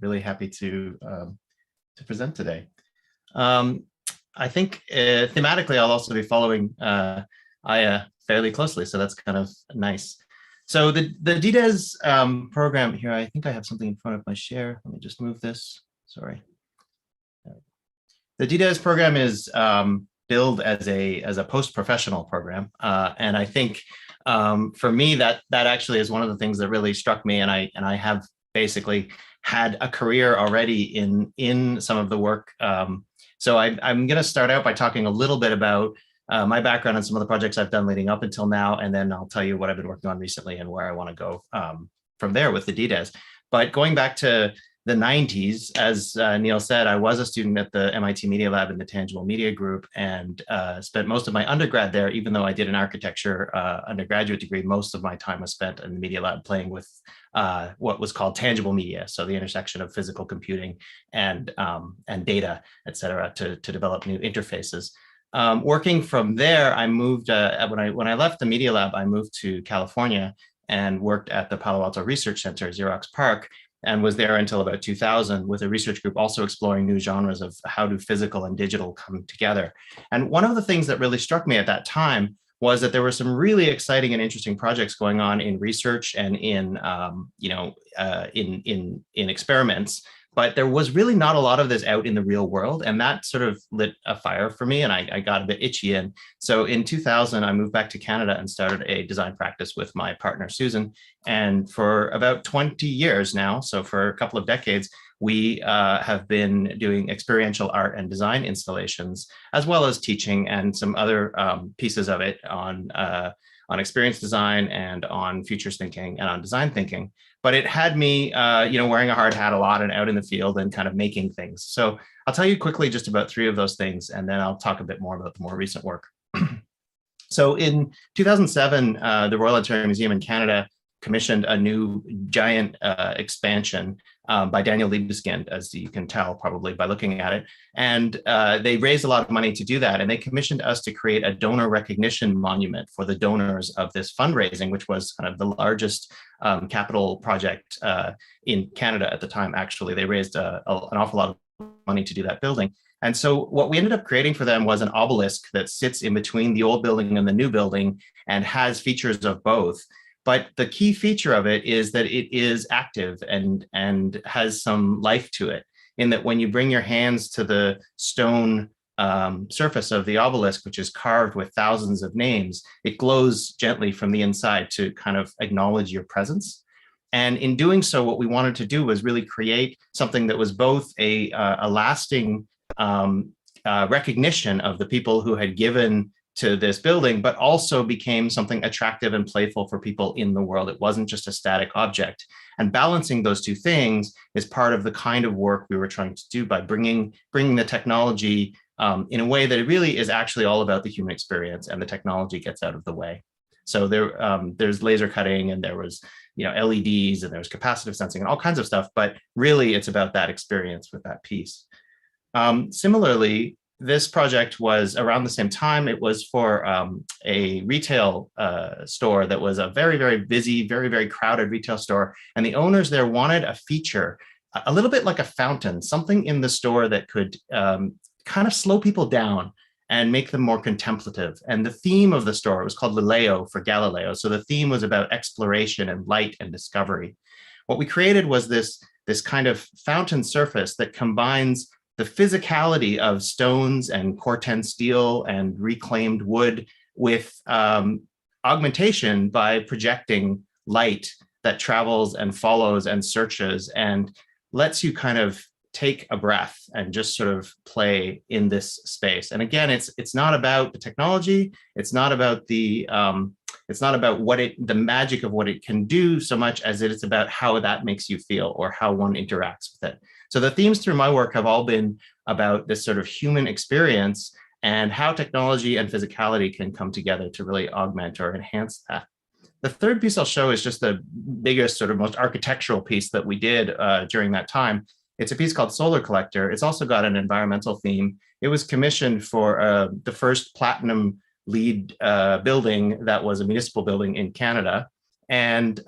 really happy to present today. I think thematically, I'll also be following Aya fairly closely, so that's kind of nice. So the DDes program here, I think I have something in front of my share. Let me just move this. Sorry. The DDes program is billed as a post-professional program, and I think for me that actually is one of the things that really struck me, and I have basically had a career already in some of the work. So I'm going to start out by talking a little bit about my background and some of the projects I've done leading up until now, and then I'll tell you what I've been working on recently and where I want to go from there with the DDes. But going back to the 90s, as Neil said, I was a student at the MIT Media Lab in the Tangible Media Group, and spent most of my undergrad there. Even though I did an architecture undergraduate degree, most of my time was spent in the Media Lab playing with what was called tangible media, so the intersection of physical computing and data, et cetera, to develop new interfaces. Working from there, I moved, when I left the Media Lab, I moved to California and worked at the Palo Alto Research Center, Xerox PARC, and was there until about 2000 with a research group also exploring new genres of how do physical and digital come together. And one of the things that really struck me at that time was that there were some really exciting and interesting projects going on in research and in experiments, but there was really not a lot of this out in the real world, and that sort of lit a fire for me, and I got a bit itchy. And so in 2000, I moved back to Canada and started a design practice with my partner, Susan. And for about 20 years now, so for a couple of decades, we have been doing experiential art and design installations, as well as teaching and some other pieces of it on experience design and on futures thinking and on design thinking. But it had me, wearing a hard hat a lot and out in the field and kind of making things. So I'll tell you quickly just about 3 of those things, and then I'll talk a bit more about the more recent work. So in 2007, the Royal Ontario Museum in Canada commissioned a new giant expansion by Daniel Libeskind, as you can tell probably by looking at it. And they raised a lot of money to do that. And they commissioned us to create a donor recognition monument for the donors of this fundraising, which was kind of the largest capital project in Canada at the time. Actually, they raised an awful lot of money to do that building. And so what we ended up creating for them was an obelisk that sits in between the old building and the new building and has features of both. But the key feature of it is that it is active and has some life to it, in that when you bring your hands to the stone surface of the obelisk, which is carved with thousands of names, it glows gently from the inside to kind of acknowledge your presence. And in doing so, what we wanted to do was really create something that was both a lasting recognition of the people who had given to this building, but also became something attractive and playful for people in the world. It wasn't just a static object. And balancing those two things is part of the kind of work we were trying to do by bringing the technology in a way that it really is actually all about the human experience, and the technology gets out of the way. So there's laser cutting, and there was LEDs, and there's capacitive sensing and all kinds of stuff, but really it's about that experience with that piece. Similarly, this project was around the same time. It was for a retail store that was a very, very busy, very, very crowded retail store. And the owners there wanted a feature, a little bit like a fountain, something in the store that could kind of slow people down and make them more contemplative. And the theme of the store, it was called Lileo for Galileo. So the theme was about exploration and light and discovery. What we created was this kind of fountain surface that combines the physicality of stones and Corten steel and reclaimed wood with augmentation by projecting light that travels and follows and searches and lets you kind of take a breath and just sort of play in this space. And again, it's not about the technology. It's not about the magic of what it can do so much as it's about how that makes you feel or how one interacts with it. So the themes through my work have all been about this sort of human experience and how technology and physicality can come together to really augment or enhance that. The third piece I'll show is just the biggest, sort of most architectural piece that we did during that time. It's a piece called Solar Collector. It's also got an environmental theme. It was commissioned for the first platinum LEED building that was a municipal building in Canada. And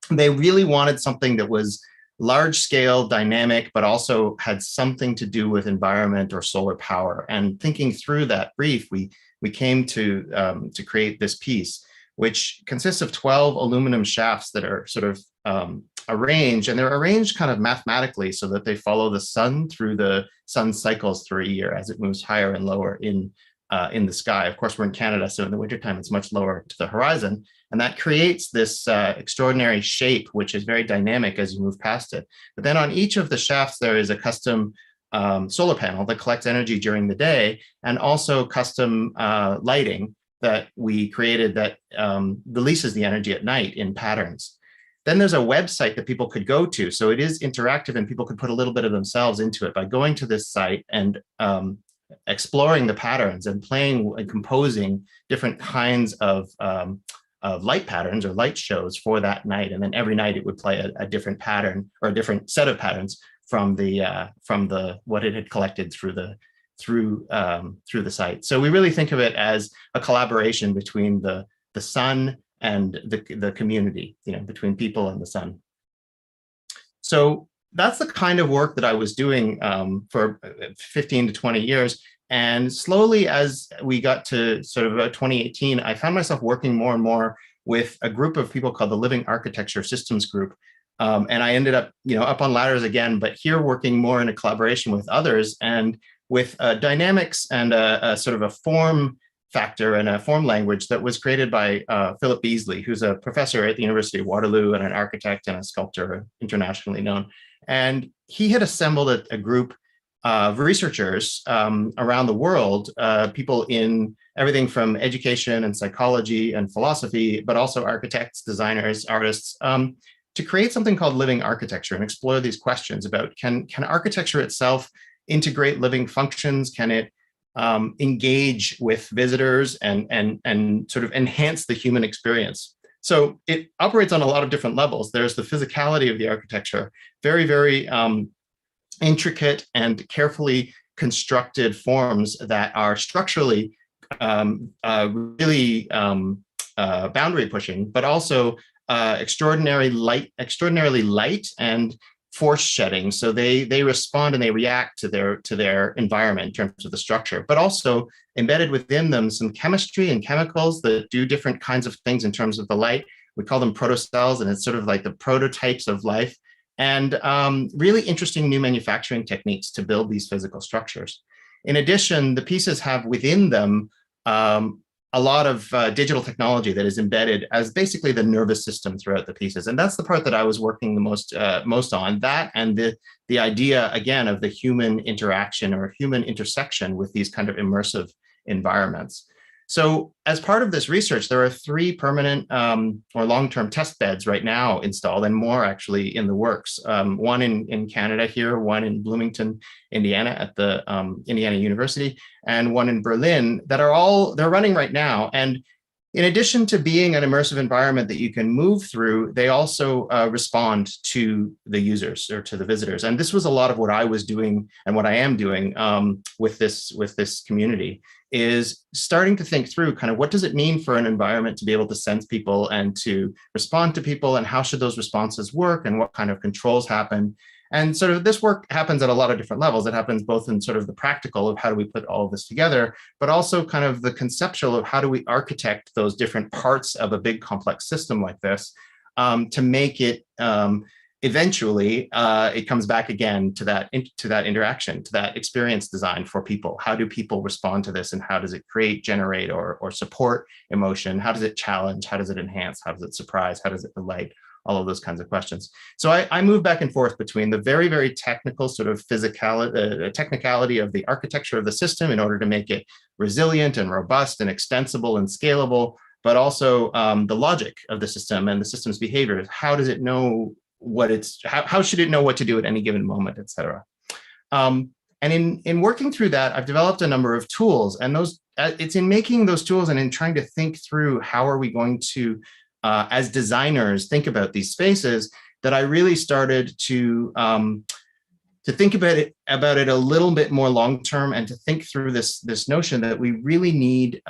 they really wanted something that was large scale, dynamic, but also had something to do with environment or solar power. And thinking through that brief, we came to create this piece, which consists of 12 aluminum shafts that are sort of arranged, and they're arranged kind of mathematically so that they follow the sun through the sun's cycles through a year as it moves higher and lower in the sky. Of course, we're in Canada, so in the wintertime, it's much lower to the horizon. And that creates this extraordinary shape, which is very dynamic as you move past it. But then on each of the shafts, there is a custom solar panel that collects energy during the day, and also custom lighting that we created that releases the energy at night in patterns. Then there's a website that people could go to. So it is interactive, and people could put a little bit of themselves into it by going to this site and exploring the patterns and playing and composing different kinds of light patterns or light shows for that night. And then every night it would play a different pattern or a different set of patterns from the what it had collected through the site. So we really think of it as a collaboration between the sun and the community, between people and the sun. So that's the kind of work that I was doing for 15 to 20 years. And slowly, as we got to sort of 2018, I found myself working more and more with a group of people called the Living Architecture Systems Group. And I ended up, up on ladders again, but here working more in a collaboration with others and with dynamics and a sort of a form factor and a form language that was created by Philip Beasley, who's a professor at the University of Waterloo and an architect and a sculptor internationally known. And he had assembled a group of researchers around the world, people in everything from education and psychology and philosophy, but also architects, designers, artists, to create something called living architecture and explore these questions about can architecture itself integrate living functions? Can it engage with visitors and sort of enhance the human experience? So it operates on a lot of different levels. There's the physicality of the architecture, very, very intricate and carefully constructed forms that are structurally really boundary pushing, but also extraordinarily light and force shedding. So they respond and they react to their environment in terms of the structure, but also embedded within them some chemistry and chemicals that do different kinds of things in terms of the light. We call them protocells, and it's sort of like the prototypes of life, and really interesting new manufacturing techniques to build these physical structures. In addition, the pieces have within them a lot of digital technology that is embedded as basically the nervous system throughout the pieces. And that's the part that I was working the most on, that and the idea, again, of the human interaction or human intersection with these kind of immersive environments. So as part of this research, there are 3 permanent or long-term test beds right now installed, and more actually in the works. One in Canada here, one in Bloomington, Indiana at the Indiana University, and one in Berlin that they're running right now. And in addition to being an immersive environment that you can move through, they also respond to the users or to the visitors. And this was a lot of what I was doing and what I am doing with this community, is starting to think through kind of what does it mean for an environment to be able to sense people and to respond to people, and how should those responses work, and what kind of controls happen. And sort of this work happens at a lot of different levels. It happens both in sort of the practical of how do we put all of this together, but also kind of the conceptual of how do we architect those different parts of a big complex system like this to make it eventually, it comes back again to that interaction, to that experience design for people. How do people respond to this, and how does it create, generate, or support emotion? How does it challenge? How does it enhance? How does it surprise? How does it delight? All of those kinds of questions. So I move back and forth between the very, very technical sort of technicality of the architecture of the system in order to make it resilient and robust and extensible and scalable, but also the logic of the system and the system's behavior. How does it know how should it know what to do at any given moment, et cetera. And in working through that, I've developed a number of tools, and it's in making those tools and in trying to think through how are we going to, as designers, think about these spaces, that I really started to think about it a little bit more long-term, and to think through this notion that we really need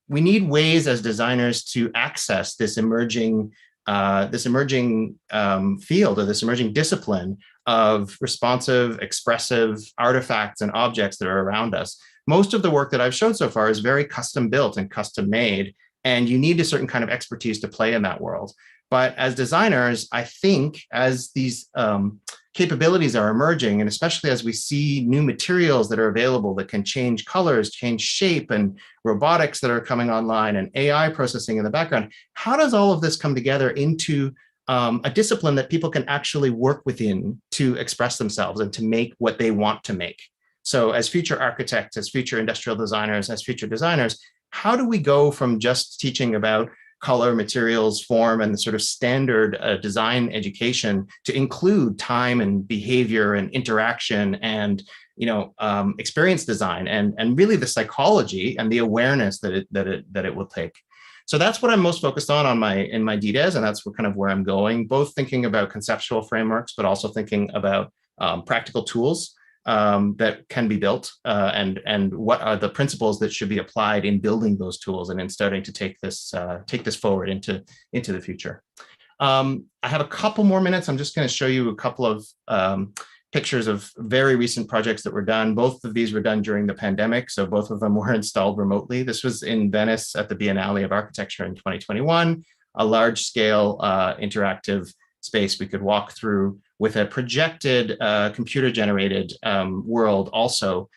ways as designers to access this emerging this emerging field, or this emerging discipline of responsive, expressive artifacts and objects that are around us. Most of the work that I've showed so far is very custom built and custom made, and you need a certain kind of expertise to play in that world. But as designers, I think as these capabilities are emerging, and especially as we see new materials that are available that can change colors, change shape, and robotics that are coming online, and AI processing in the background, how does all of this come together into a discipline that people can actually work within to express themselves and to make what they want to make? So as future architects, as future industrial designers, as future designers, how do we go from just teaching about color, materials, form, and the sort of standard design education to include time and behavior and interaction and experience design and really the psychology and the awareness that it will take? So that's what I'm most focused on in my DDes, and that's kind of where I'm going, both thinking about conceptual frameworks, but also thinking about practical tools that can be built, and what are the principles that should be applied in building those tools and in starting to take this forward into the future. I have a couple more minutes. I'm just going to show you a couple of pictures of very recent projects that were done. Both of these were done during the pandemic, so both of them were installed remotely. This was in Venice at the Biennale of Architecture in 2021, a large-scale interactive space we could walk through with a projected computer-generated world also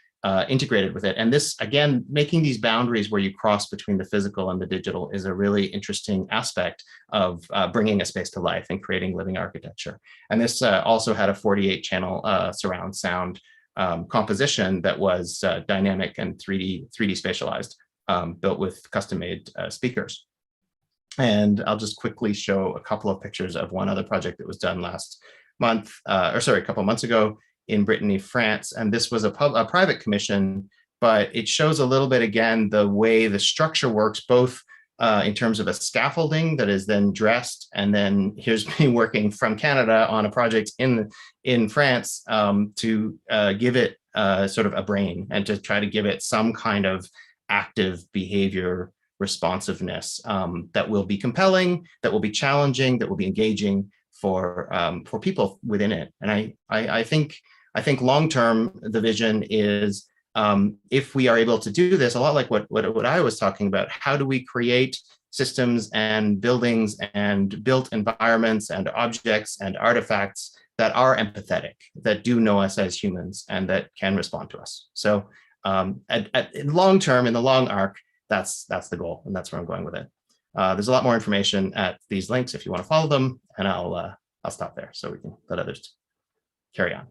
integrated with it. And this, again, making these boundaries where you cross between the physical and the digital is a really interesting aspect of bringing a space to life and creating living architecture. And this also had a 48-channel surround sound composition that was dynamic and 3D spatialized, built with custom-made speakers. And I'll just quickly show a couple of pictures of one other project that was done last month, a couple of months ago in Brittany, France. And this was a private commission, but it shows a little bit, again, the way the structure works, both in terms of a scaffolding that is then dressed. And then here's me working from Canada on a project in France to give it sort of a brain and to try to give it some kind of active behavior responsiveness that will be compelling, that will be challenging, that will be engaging for people within it. And I think long-term, the vision is if we are able to do this, a lot like what I was talking about, how do we create systems and buildings and built environments and objects and artifacts that are empathetic, that do know us as humans and that can respond to us. So in long term, in the long arc, that's the goal, and that's where I'm going with it. There's a lot more information at these links if you want to follow them, and I'll stop there so we can let others carry on.